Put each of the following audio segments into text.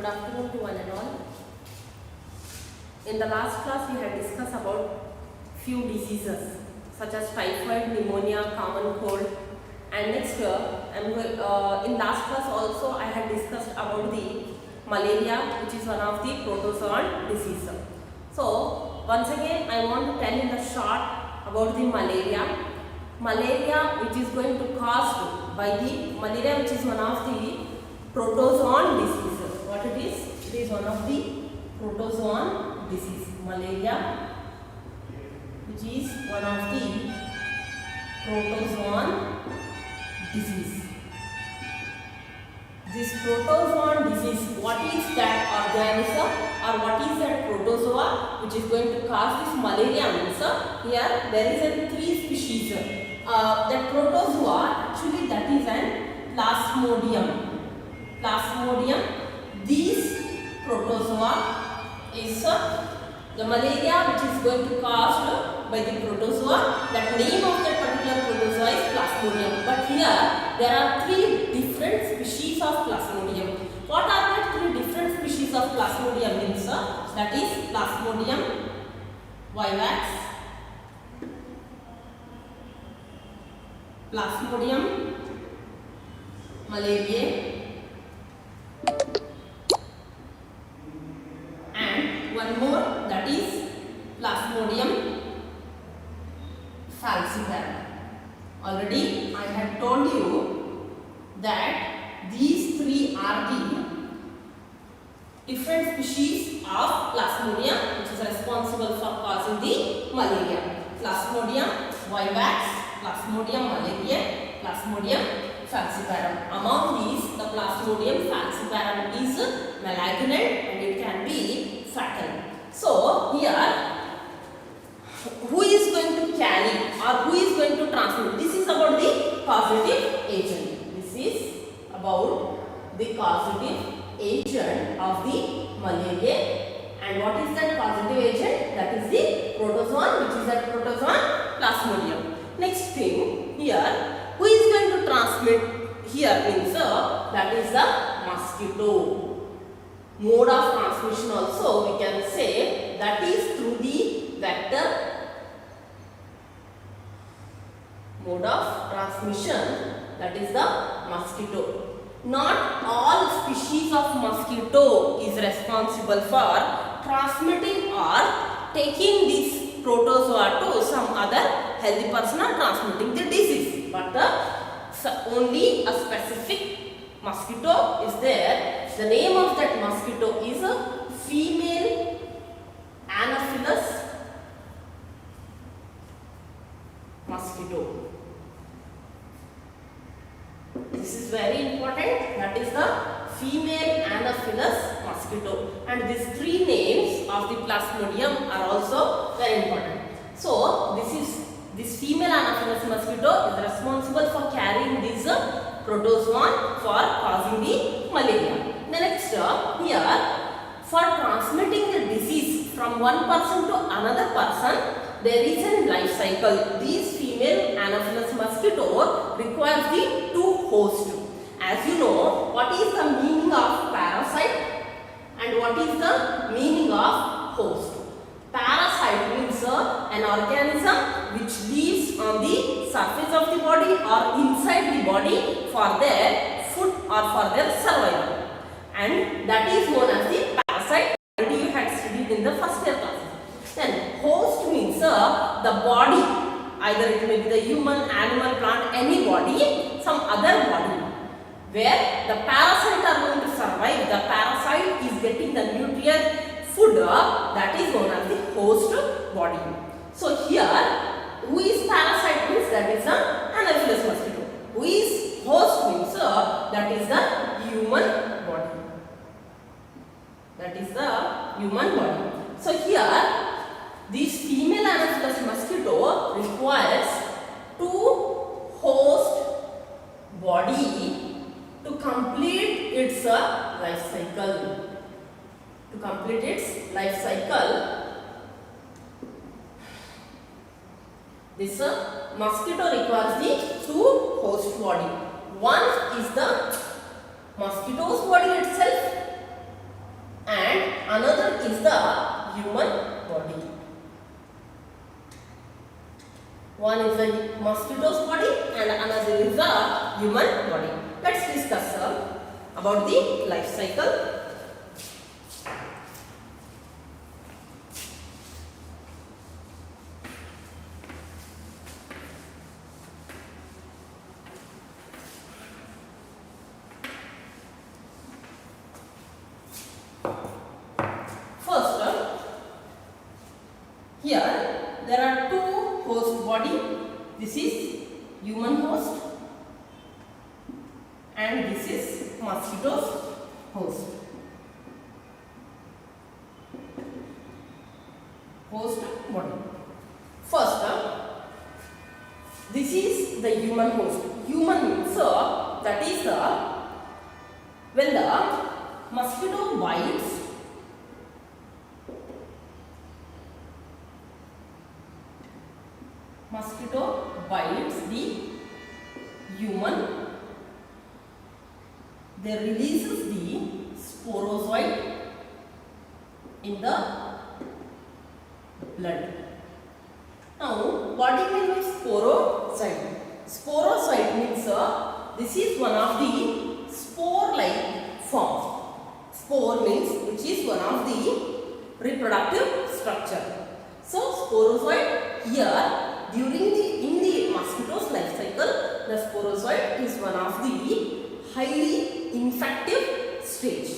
Good afternoon to one and all. In the last class, we had discussed about few diseases such as typhoid, pneumonia, common cold, and next in last class also I had discussed about the malaria, which is one of the protozoan disease. So once again, I want to tell in the short about the malaria. Malaria, which is going to caused by the malaria, which is one of the protozoan diseases. What it is? It is one of the protozoan disease. Malaria, which is one of the protozoan disease. This protozoan disease, what is that organism or what is that protozoa which is going to cause this malaria means here there is a 3 species. That protozoa actually that is an plasmodium. Plasmodium. This protozoa is the malaria which is going to caused by the protozoa. That name of that particular protozoa is plasmodium. But here there are 3 different species of plasmodium. What are that 3 different species of plasmodium means? That is plasmodium vivax, plasmodium malariae, and one more, that is plasmodium falciparum. Already I had told you that these 3 are the different species of plasmodium which is responsible for causing the malaria. Plasmodium vivax, Plasmodium malariae, Plasmodium falciparum. Among these, the Plasmodium falciparum is malignant and it can be fatal. So here, who is going to carry or who is going to transmit? This is about the causative agent. This is about the causative agent of the malaria. And what is that causative agent? That is the protozoan, which is that protozoan Plasmodium. Next thing here, who is going to transmit here means that is the mosquito. Mode of transmission also we can say that is through the vector. Mode of transmission, that is the mosquito. Not all species of mosquito is responsible for transmitting or taking this protozoa to some other healthy person or transmitting the disease. But only a specific mosquito is there. The name of that mosquito is a female Anopheles mosquito. This is very important. That is the female Anopheles mosquito. And these 3 names of the Plasmodium are also very important. So this female Anopheles mosquito is responsible for carrying this protozoan for causing the malaria. The next here, for transmitting the disease from one person to another person, there is a life cycle. These female Anopheles mosquito requires the 2 hosts. As you know, what is the meaning of parasite and what is the meaning of host? Parasite means an organism which lives on the surface of the body or inside the body for their food or for their survival. And that is known as the parasite. Already you had studied in the first year classes. Then host means the body. Either it may be the human, animal, plant, any body, some other body. Where the parasite are going to survive. The parasite is getting the nutrient food that is known as the host body. So here, who is parasite means that is the Anopheles mosquito. Who is host means that is the human body. That is the human body. So here, this female Anopheles mosquito requires 2 host body to complete its life cycle. To complete its life cycle, this mosquito requires the 2 host body. One is the mosquito's body itself is the human body. One is the mosquito's body and another is the human body. Let's discuss about the life cycle. First, here there are two host body. This is human host and this is mosquito's host. Host body. First, this is the human host. Human means that is when the mosquito bites. Mosquito bites the human, they releases the sporozoid in the blood. Now, what do you mean by sporozoid? Sporozoid means this is one of the spore-like forms. Spore means which is one of the reproductive structure. So, sporozoid here. In the mosquito's life cycle, the sporozoid is one of the highly infective stage.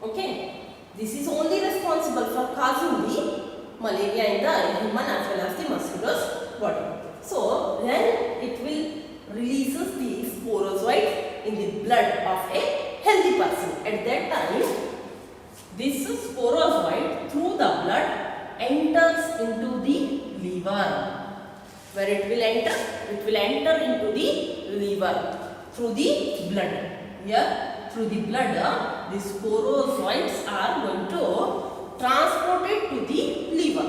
Okay, this is only responsible for causing the malaria in the human as well as the mosquito's body. So then it will releases the sporozoid in the blood of a healthy person. At that time, this sporozoid through the blood enters into the liver. Where it will enter? It will enter into the liver through the blood. Here, through the blood, the sporozoids are going to transport it to the liver.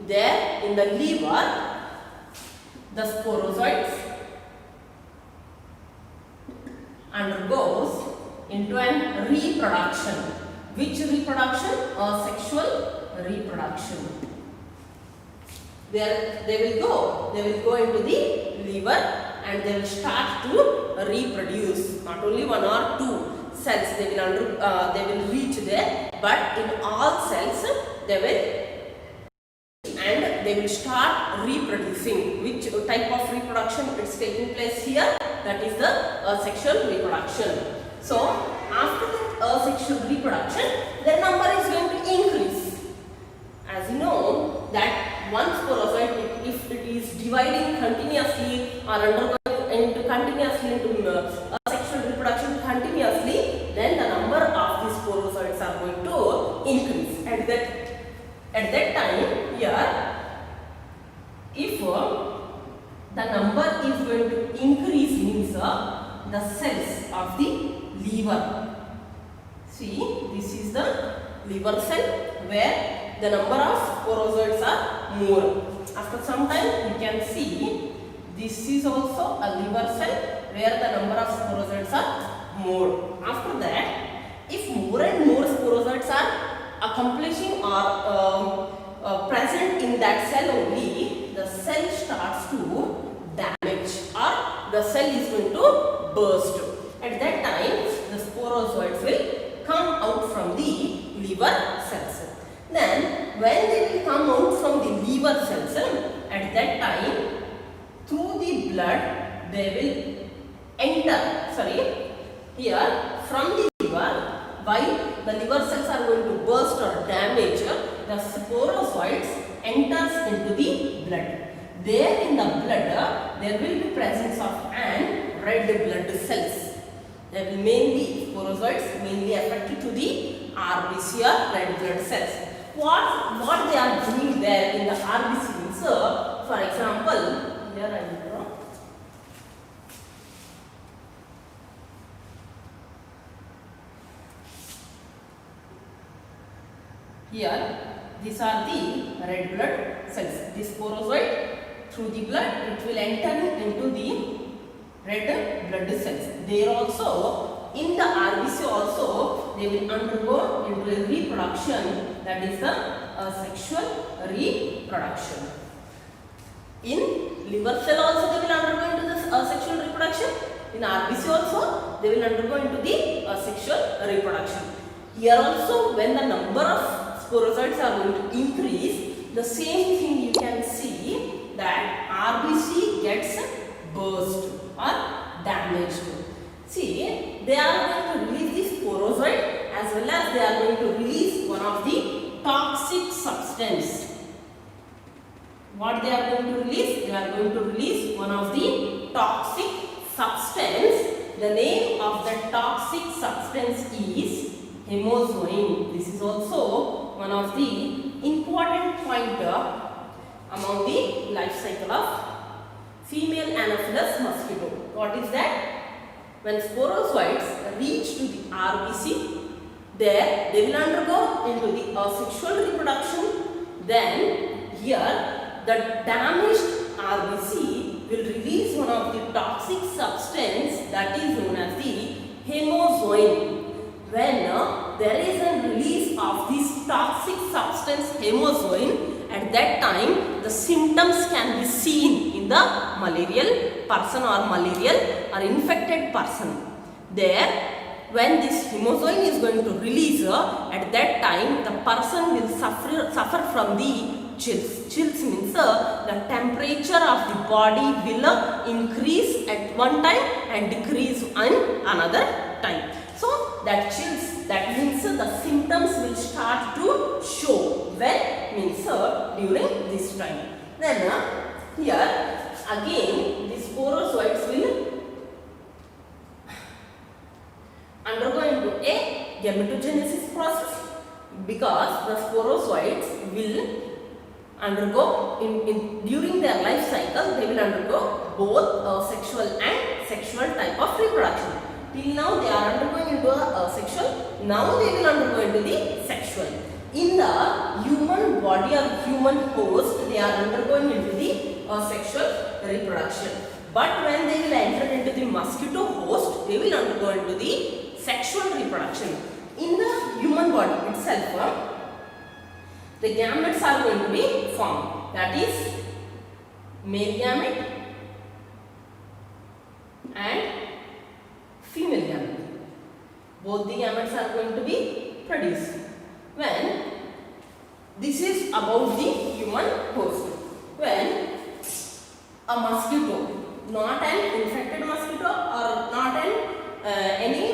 There, in the liver, the sporozoids undergoes into an reproduction. Which reproduction? Sexual reproduction. Where they will go into the liver and they will start to reproduce. Not only one or two cells they will reach there, but in all cells they will start reproducing. Which type of reproduction is taking place here? That is the sexual reproduction. So after that sexual reproduction, their number is going to increase. As you know that one sporozoid, if it is dividing continuously or undergoing continuously into sexual reproduction continuously, then the number of these sporozoids are going to increase. At that time, here, if the number is going to increase means the cells of the liver. See, this is the liver cell where the number of sporozoids are more. After some time, you can see this is also a liver cell where the number of sporozoids are more. After that, if more and more sporozoids are accomplishing or present in that cell only, the cell starts to damage or the cell is going to burst. At that time, the sporozoids will come out from the liver cells. Then, when they will come out from the liver cells, at that time, through the blood, they will enter, here from the liver, why the liver cells are going to burst or damage, the sporozoids enters into the blood. There in the blood, there will be presence of an red blood cells. They will mainly, sporozoids mainly affected to the RBC or red blood cells. What they are doing there in the RBC means, for example, here I will draw. Here, these are the red blood cells. This sporozoid through the blood, it will enter into the red blood cells. There also, in the RBC also, they will undergo into a reproduction that is the sexual reproduction. In liver cell also they will undergo into this sexual reproduction. In RBC also they will undergo into the sexual reproduction. Here also, when the number of sporozoites are going to increase, the same thing you can see that RBC gets burst or damaged. See, they are going to release the sporozoid as well as they are going to release one of the toxic substance. What they are going to release? They are going to release one of the toxic substance. The name of the toxic substance is hemozoin. This is also one of the important pointer among the life cycle of female Anopheles mosquito. What is that? When sporozoites reach to the RBC, there they will undergo into the sexual reproduction. Then here the damaged RBC will release one of the toxic substance that is known as the hemozoin. When there is a release of this toxic substance hemozoin, at that time the symptoms can be seen in the malarial person or malarial or infected person. There, when this hemozoin is going to release, at that time the person will suffer from the chills. Chills means the temperature of the body will increase at one time and decrease on another time. So that chills, that means the symptoms will start to show. When means during this time. Then here again the sporozoites will undergo into a gametogenesis process, because the sporozoites will undergo during their life cycle, they will undergo both sexual and sexual type of reproduction. Till now they are undergoing into a sexual, now they will undergo into the sexual. In the human body or human host, they are undergoing into the sexual reproduction. But when they will enter into the mosquito host, they will undergo into the sexual reproduction. In the human body itself, the gametes are going to be formed. That is male gamete and female gamete. Both the gametes are going to be produced. When this is about the human host. When a mosquito, not an infected mosquito or not any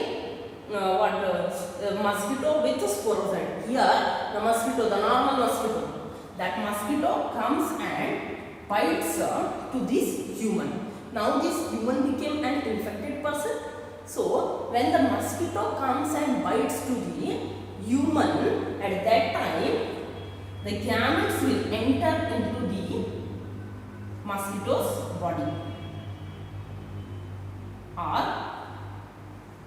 mosquito with sporozoid. Here the mosquito, the normal mosquito, that mosquito comes and bites to this human. Now this human became an infected person. So when the mosquito comes and bites to the human, at that time the gametes will enter into the mosquito's body. Or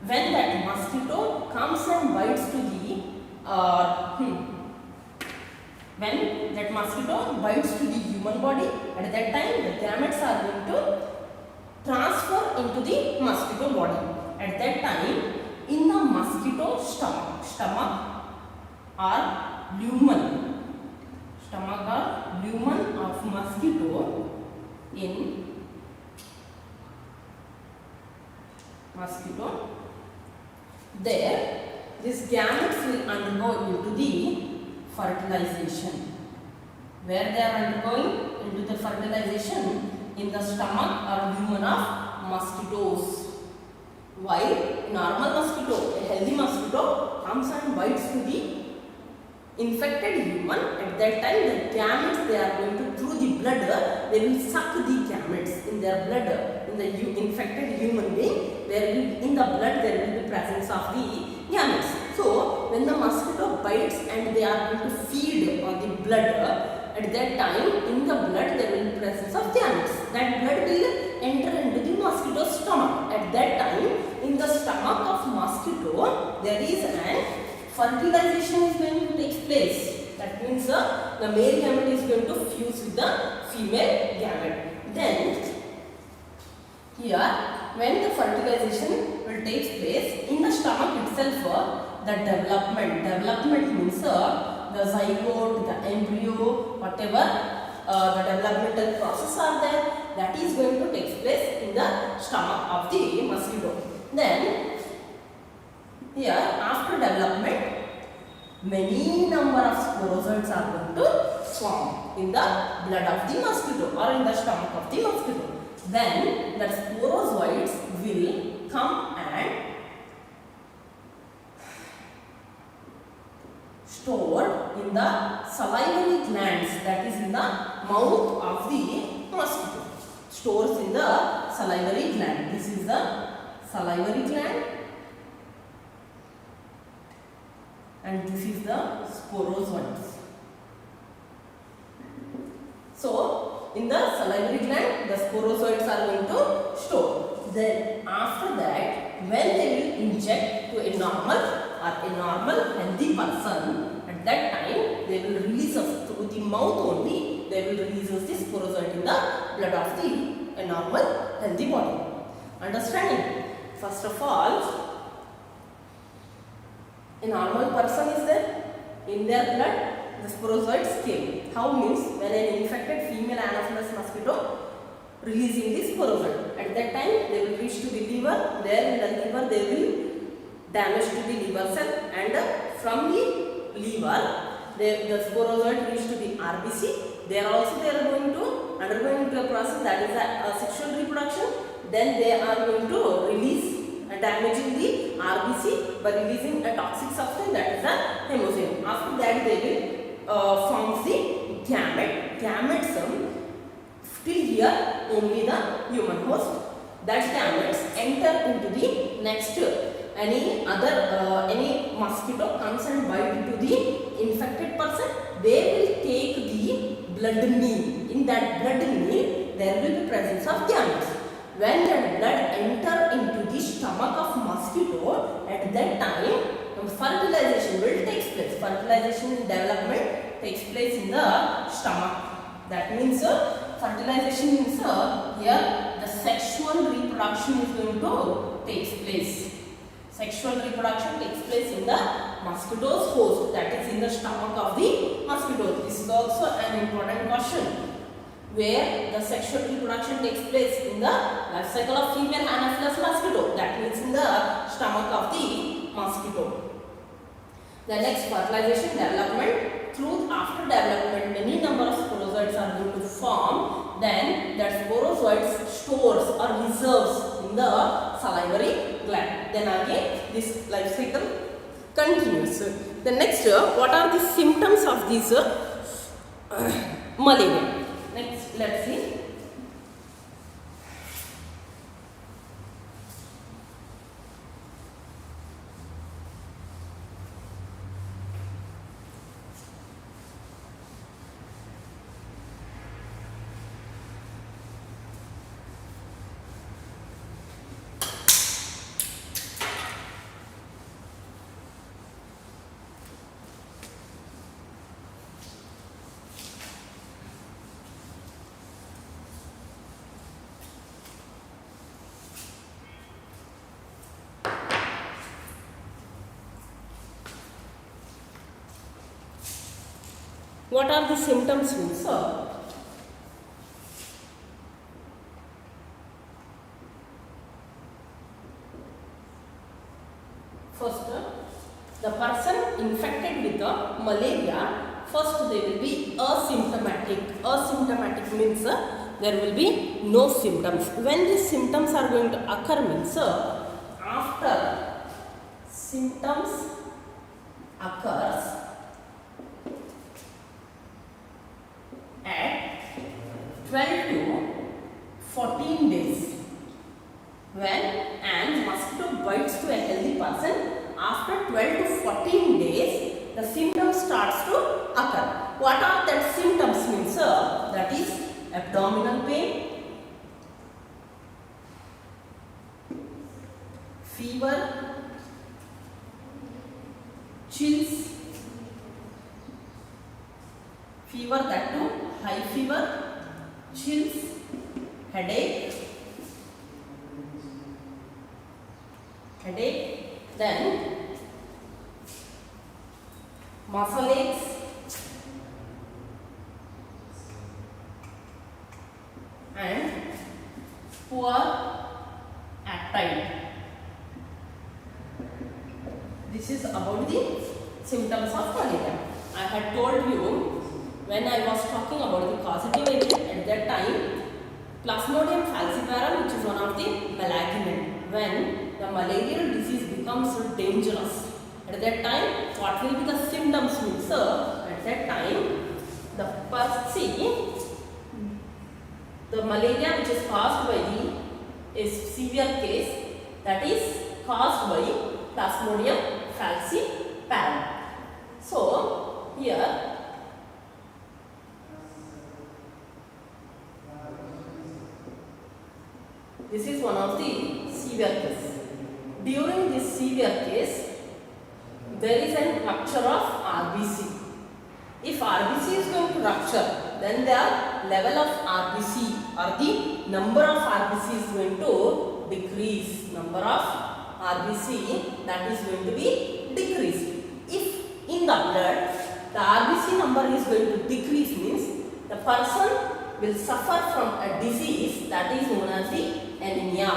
when that mosquito comes and bites to the when that mosquito bites to the human body, at that time the gametes are going to transfer into the mosquito body. At that time, in the mosquito stomach or lumen of mosquito, in mosquito, there these gametes will undergo into the fertilization. Where they are undergoing into the fertilization? In the stomach or lumen of mosquitoes. While normal mosquito, a healthy mosquito, comes and bites to the infected human, at that time the gametes, they are going to, through the blood, they will suck the gametes in their blood. In the infected human being, there will, in the blood there will be presence of the gametes. So when the mosquito bites and they are going to feed on the blood, at that time in the blood there will be presence of gametes. That blood will enter into the mosquito's stomach. At that time, in the stomach of mosquito, there is an fertilization is going to take place. That means the male gamete is going to fuse with the female gamete. Then here, when the fertilization will take place in the stomach itself, the development means the the zygote, the embryo, whatever the developmental process are there, that is going to take place in the stomach of the mosquito. Then here after development, many number of sporozoids are going to form in the blood of the mosquito or in the stomach of the mosquito. Then the sporozoids will come and store in the salivary glands, that is in the mouth of the mosquito. Stores in the salivary gland. This is the salivary gland and this is the sporozoids. So in the salivary gland, the sporozoids are going to store. Then after that, when they will inject to a normal healthy person, at that time they will release us through the mouth only. They will release us the sporozoid in the blood of the normal healthy body. Understanding? First of all, a normal person is there, in their blood the sporozoids came. How means when an infected female Anopheles mosquito releasing the sporozoid, at that time they will reach to the liver. There in the liver they will damage to the liver cell, and from the liver the sporozoid reach to the RBC. There also they are going to undergoing into a process, that is a sexual reproduction. Then they are going to release damaging the RBC by releasing a toxic substance, that is a hemozyme. After that they will form the gamete. Gametes till here only the human host. That gametes enter into the next any mosquito comes and bite into the infected person. They will take the blood meal. In that blood meal there will be presence of gametes. When that blood enter into the stomach of mosquito, at that time fertilization will take place. Fertilization development takes place in the stomach. That means fertilization means here the sexual reproduction is going to take place. Sexual reproduction takes place in the mosquito's host, that is in the stomach of the mosquito. This is also an important question. Where the sexual reproduction takes place in the life cycle of female Anopheles mosquito, that means in the stomach of the mosquito. The next, fertilization development. After development, many number of sporozoids are going to form. Then that sporozoids stores or reserves in the salivary gland. Then again this life cycle continues. The next, what are the symptoms of this malaria? Next, let's see. What are the symptoms means? First, the person infected with the malaria, first they will be asymptomatic. Asymptomatic means there will be no symptoms. When these symptoms are going to occur means after symptoms occurs at 12 to 14 days. When an mosquito bites to a healthy person, after 12 to 14 days, the symptoms starts to occur. What are that symptoms means? That is abdominal pain, fever, chills, fever, that too high fever, chills, headache, then muscle aches, and poor appetite. This is about the symptoms of malaria. I had told you when I was talking about the causative agent at that time, Plasmodium falciparum, which is one of the malignant. When the malarial disease becomes so dangerous, at that time, what will be the symptoms means? At that time, the malaria which is caused by a severe case, that is caused by Plasmodium falciparum. So here this is one of the severe case. During this severe case, there is a rupture of RBC. If RBC is going to rupture, then the level of RBC or the number of RBC is going to decrease. Number of RBC that is going to be decreased. If in the blood the RBC number is going to decrease, means the person will suffer from a disease that is known as the anemia.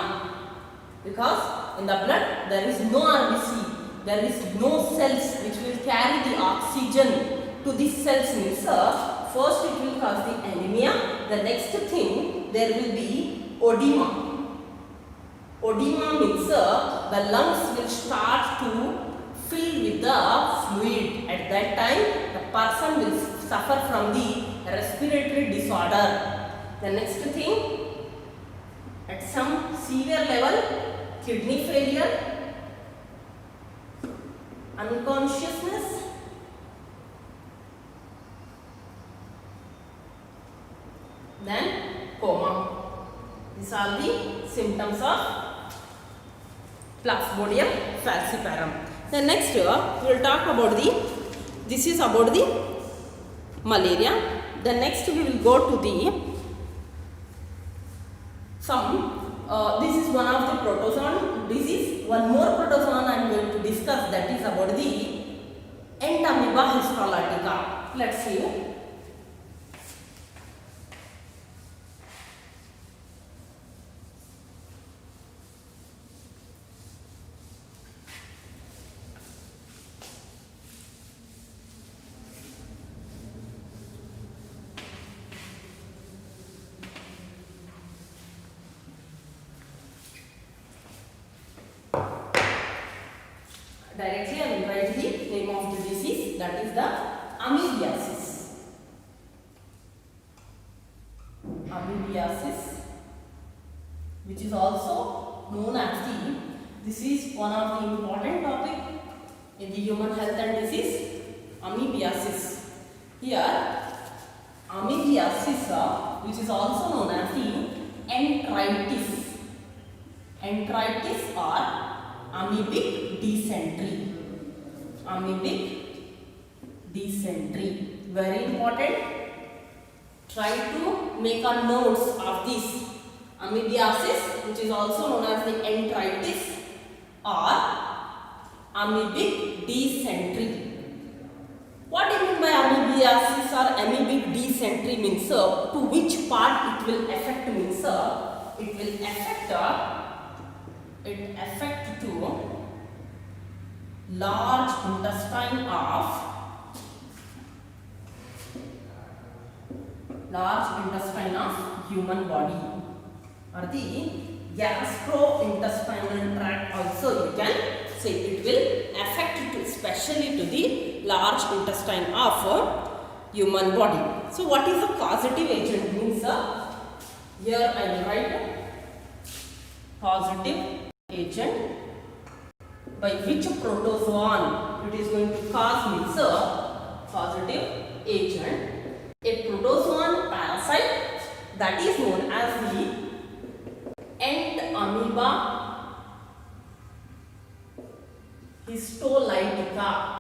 Because in the blood there is no RBC, there is no cells which will carry the oxygen to these cells, means first it will cause the anemia. The next thing, there will be edema. Edema means the lungs will start to fill with the fluid. At that time, the person will suffer from the respiratory disorder. The next thing, at some severe level, kidney failure, unconsciousness, then coma. These are the symptoms of Plasmodium falciparum. Then next we will talk about this is about the malaria. Then next we will go to this is one of the protozoan disease. One more protozoan I am going to discuss, that is about the Entamoeba histolytica. Let's see. Directly I will write the name of the disease, that is the amoebiasis. Amoebiasis, which is also known as this is one of the important topic in the human health and disease, amoebiasis. Here, amoebiasis, which is also known as the enteritis. Enteritis or amoebic dysentery. Amoebic dysentery. Very important. Try to make a notes of this. Amoebiasis, which is also known as the enteritis or amoebic dysentery. What do you mean by amoebiasis or amoebic dysentery means? To which part it will affect means? It will affect to large intestine of human body, or the gastrointestinal tract also you can say. It will affect to especially to the large intestine of human body. So what is the causative agent means? Here I will write causative agent by which protozoan it is going to cause means causative agent. A protozoan parasite that is known as the Entamoeba histolytica.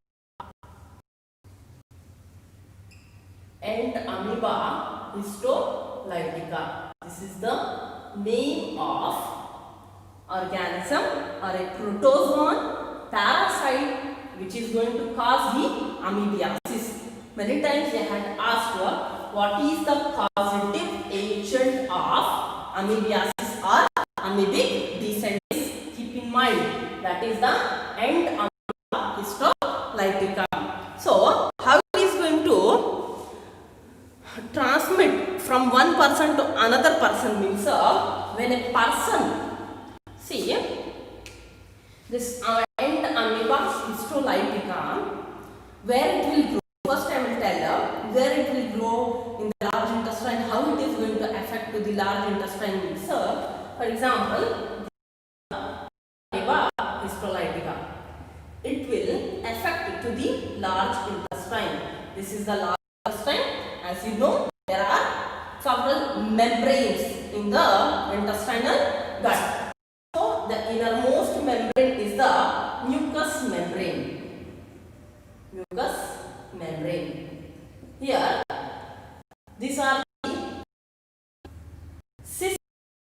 Entamoeba histolytica. This is the name of organism or a protozoan parasite which is going to cause the amoebiasis. Many times they had asked what is the causative agent of amoebiasis or amoebic descent. Keep in mind that is the end amoeba histolytica. So how it is going to transmit from one person to another person means when a person, see this end amoeba histolytica, where it will grow. First I will tell where it will grow in the large intestine, how it is going to affect to the large intestine means for example amoeba histolytica, it will affect to the large intestine. This is the large intestine. As you know, there are several membranes in the intestinal gut. So the innermost membrane is the mucous membrane. Mucous membrane. Here, these are the cysts.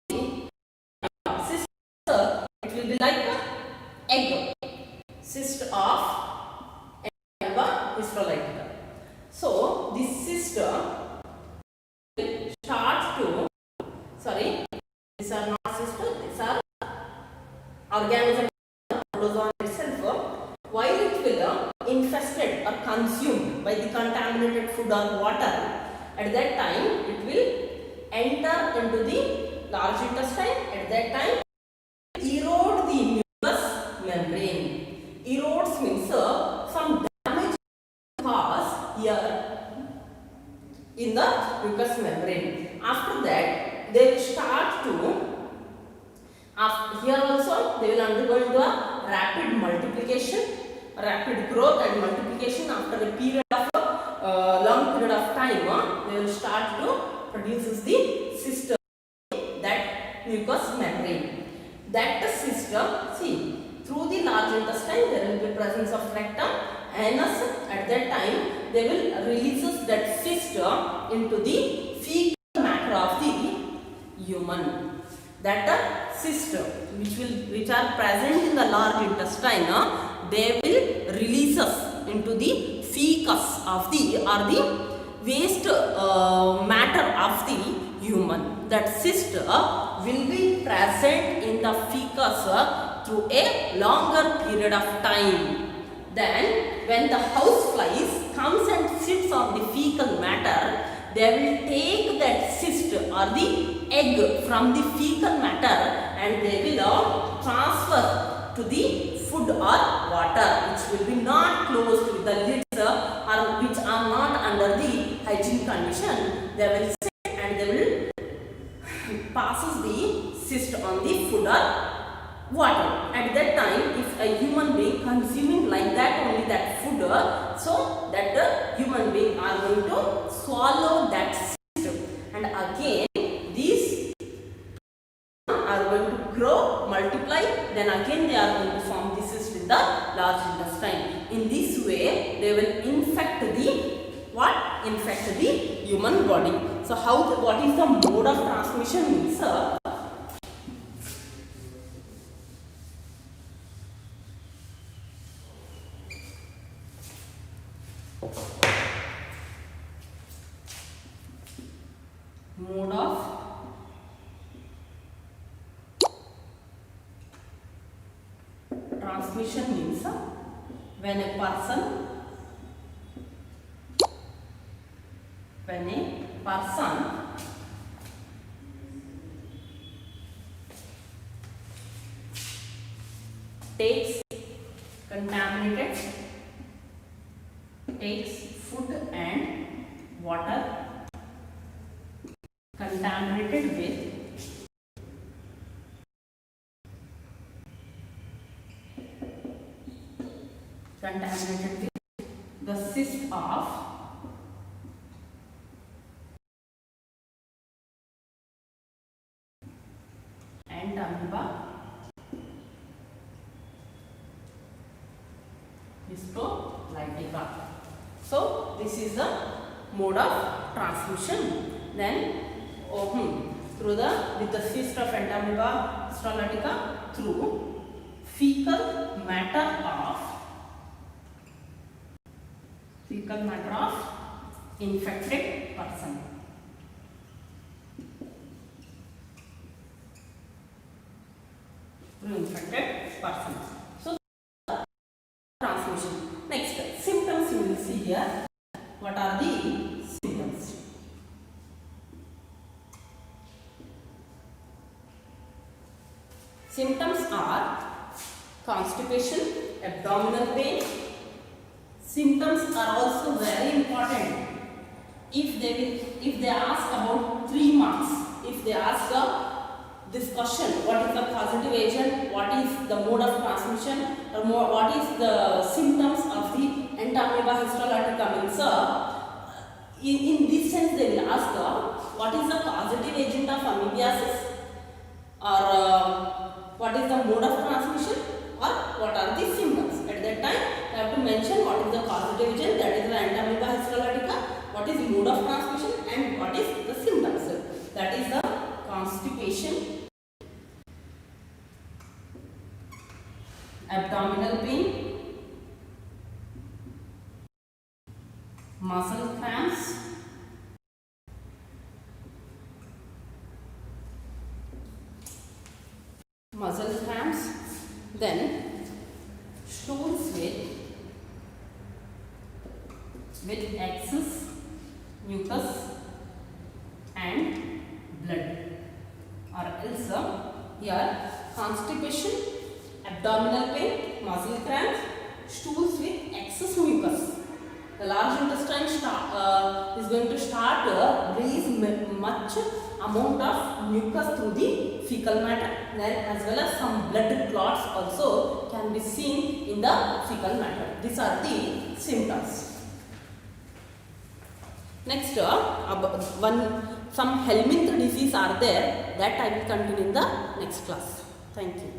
Cyst, it will be like an egg. Cyst of amoeba histolytica. So this cyst will start to, sorry, these are not cysts, these are organisms on itself. While it will infested or consumed by the contaminated food or water, at that time it will enter into the large intestine. At that time erode the mucous membrane. Erodes means some damage cause here in the mucous membrane. After that they will start to, here also they will undergo into a rapid multiplication, rapid growth and multiplication. After a period of long period of time, they will start to produce the cyst, that mucous membrane. That cyst, see, through the large intestine there will be presence of rectum, anus. At that time they will release that cyst into the fecal matter of the human. That cyst which are present in the large intestine, they will release us into the fecus of the or the waste matter of the human. That cyst will be present in the fecus through a longer period of time. Then when the house flies comes and sits on the fecal matter, they will take that cyst or the egg from the fecal matter and they will transfer to the food or water, which will be not closed with the lids or which are not under the hygiene condition. They will sit and they will passes the cyst on the food or water. At that time, if a human being consuming like that only that food, so that human being are going to swallow that cyst, and again these are going to grow, multiply, then again they are going to form the cyst in the large intestine. In this way, they will infect the what? Infect the human body. So how? What is the mode of transmission means? Mode of transmission means when a person takes food and water contaminated with the cyst of ant amoeba histolytica. So this is the mode of transmission. Then through with the cyst of ant amoeba histolytica through fecal matter of infected person. through infected person. So transmission. Next, symptoms you will see here. What are the symptoms? Symptoms are constipation, abdominal pain. Symptoms are also very important. If they ask about 3 marks, if they ask this question, what is the causative agent, what is the mode of transmission, or what is the symptoms of the entamoeba histolytica, means in this sense they will ask what is the causative agent of amoebiasis, or what is the mode of transmission, or what are the symptoms. At that time you have to mention what is the causative agent, that is the entamoeba histolytica, what is mode of transmission, and what is the symptoms. That is the constipation, abdominal pain, muscle cramps, then stools with excess mucus and blood, or else here constipation, abdominal pain, muscle cramps, stools with excess mucus. The large intestine is going to start release much amount of mucus through the fecal matter, then as well as some blood clots also can be seen in the fecal matter. These are the symptoms. Next, some Helminth disease are there, that I will continue in the next class. Thank you.